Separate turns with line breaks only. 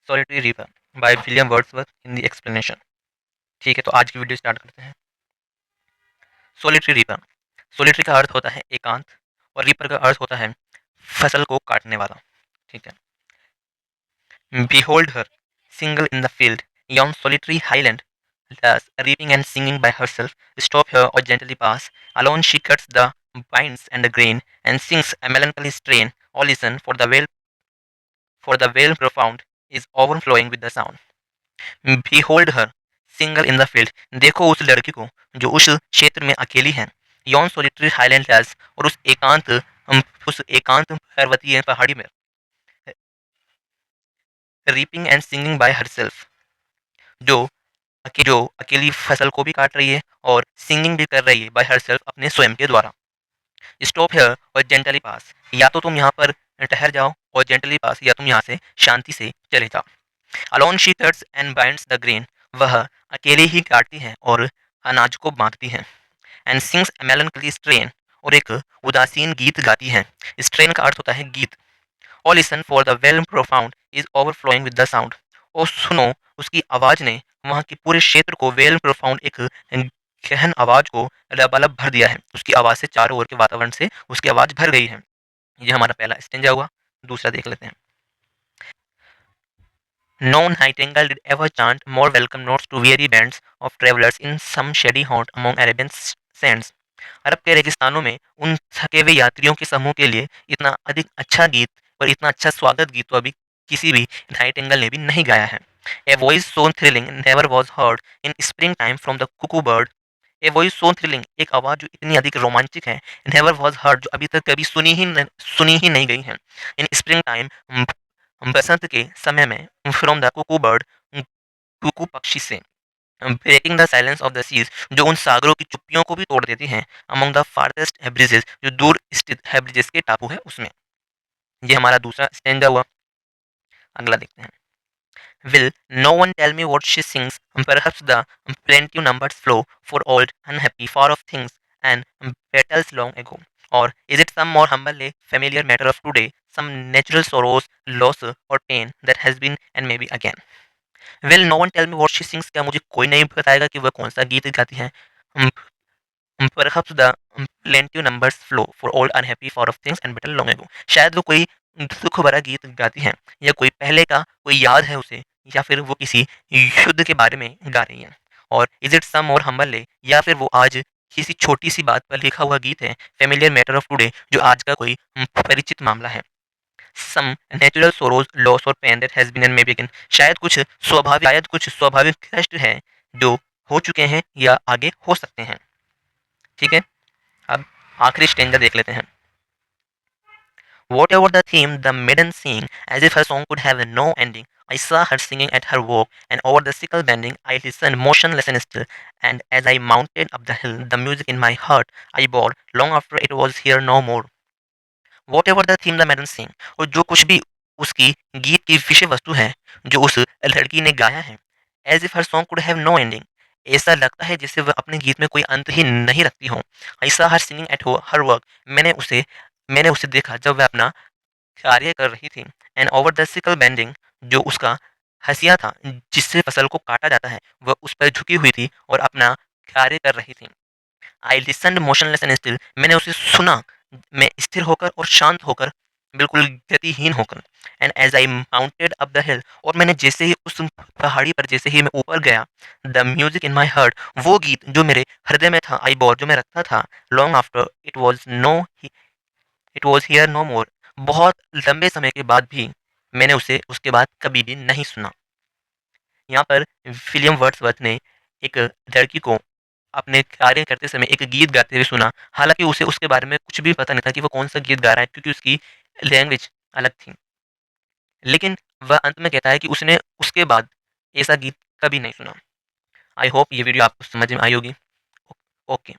Solitary river by William Wordsworth in the explanation. ठीक है, तो आज की वीडियो स्टार्ट करते हैं। सॉलिटरी रिवर, सॉलिटरी का अर्थ होता है एकांत और रीपर का अर्थ होता है फसल को काटने वाला। ठीक है। Behold her single in the field yon solitary highland, thus reaping and singing by herself. Stop here or gently pass. Alone she cuts the binds and the grain and sings a melancholy strain. All listen, for the vale profound is overflowing with the sound. Behold her, single in the field, देखो उस लड़की को जो उस क्षेत्र में अकेली है। यौन सोलिटरी हाईलैंड हिल्स, और उस एकांत पर्वतीय पहाड़ी में reaping and singing by herself, जो जो अकेली फसल को भी काट रही है और सिंगिंग भी कर रही है बाय हरसेल्फ, अपने स्वयं के द्वारा। स्टॉप हेयर और जेंटली पास, या तो तुम यहाँ पर ठहर जाओ और जेंटली पास, या तुम यहाँ से शांति से चले जाओ। Alone she cuts and binds the grain, वह अकेले ही काटती है और अनाज को बांधती है। एंड सिंग्स अ मेलनकली स्ट्रेन, और एक उदासीन गीत गाती है। स्ट्रेन का अर्थ होता है गीत। और listen for the well profound is overflowing with the sound, और सुनो उसकी आवाज ने वहाँ के पूरे क्षेत्र को, वेल प्रोफाउंड एक गहन आवाज को लबालब भर दिया है। उसकी आवाज से चारों ओर के वातावरण से उसकी आवाज भर गई है। ये हमारा पहला स्टेंजा हुआ। दूसरा देख लेते हैं। No nightingale did ever chant more welcome notes to weary bands of travelers in some shady haunt among Arabian sands. अरब के रेगिस्तानों में उन थके हुए यात्रियों के समूह के लिए इतना अधिक अच्छा गीत और इतना अच्छा स्वागत गीत तो अभी किसी भी नाइटिंगल ने भी नहीं गाया है। A voice so thrilling never was heard in spring time from the cuckoo bird. A voice so thrilling, एक आवाज़ जो इतनी अधिक रोमांचक है। नेवर वॉज हर्ड, जो अभी तक कभी सुनी ही नहीं गई है। इन स्प्रिंग टाइम, बसंत के समय में, from the cuckoo bird, cuckoo पक्षी से। Breaking the silence of the seas, जो उन सागरों की चुप्पियों को भी तोड़ देती हैं। अमंग द फारदेस्ट हेब्रिजेस, जो दूर स्थित हेब्रिजेस के टापू है उसमें। ये हमारा दूसरा स्टैंजा हुआ। अगला देखते हैं। Will no one tell me what she sings? Perhaps the plaintive numbers flow for old, unhappy, far off things and battles long ago. Or is it some more humbly familiar matter of today, some natural sorrows, loss or pain that has been and maybe again? Will no one tell me what she sings? क्या मुझे कोई नहीं बताएगा कि वह कौन सा गीत गाती है? Perhaps the plaintive numbers flow for old, unhappy, far off things and battle long ago. शायद वो कोई दुख भरा गीत गाती हैं, या कोई पहले का कोई याद है उसे, या फिर वो किसी युद्ध के बारे में गा रही हैं। और इज इट सम और हम्बल, या फिर वो आज किसी छोटी सी बात पर लिखा हुआ गीत है। फेमिलियर मैटर ऑफ टुडे, जो आज का कोई परिचित मामला है। सम नेचुरल सोरोज, लॉस और pain that has been and may be again, शायद कुछ स्वाभाविक कष्ट है जो हो चुके हैं या आगे हो सकते हैं। ठीक है, अब आखिरी स्टेंजा देख लेते हैं। Whatever the theme, the maiden sang as if her song could have no ending. I saw her singing at her work, and over the sickle bending, I listened motionless and still. And as I mounted up the hill, the music in my heart I bore long after it was here no more. Whatever the theme, the maiden sang, और जो कुछ भी उसकी गीत की विषय वस्तु है, जो उस लड़की ने गाया है। As if her song could have no ending, ऐसा लगता है जैसे वह अपने गीत में कोई अंत ही नहीं रखती हो। I saw her singing at her work, मैंने उसे देखा जब वह अपना कार्य कर रही थी। And over the sickle bending, जो उसका हसिया था जिससे फसल को काटा जाता है, वह उस पर झुकी हुई थी और अपना कार्य कर रही थी। आई लिसनड मोशनलेस एंड स्टिल, मैंने उसे सुना, मैं स्थिर होकर और शांत होकर, बिल्कुल गतिहीन होकर। And as I mounted up the hill, और मैंने जैसे ही उस पहाड़ी पर जैसे ही मैं ऊपर गया, the music in my heart, वो गीत जो मेरे हृदय में था, आई बोर, जो मैं रखता था, long after it was here no more, बहुत लंबे समय के बाद भी मैंने उसे उसके बाद कभी भी नहीं सुना। यहाँ पर विलियम वर्ड्सवर्थ ने एक लड़की को अपने कार्य करते समय एक गीत गाते हुए सुना। हालांकि उसे उसके बारे में कुछ भी पता नहीं था कि वो कौन सा गीत गा रहा है, क्योंकि उसकी लैंग्वेज अलग थी। लेकिन वह अंत में कहता है कि उसने उसके बाद ऐसा गीत कभी नहीं सुना। आई होप ये वीडियो आपको समझ में आई होगी। ओके।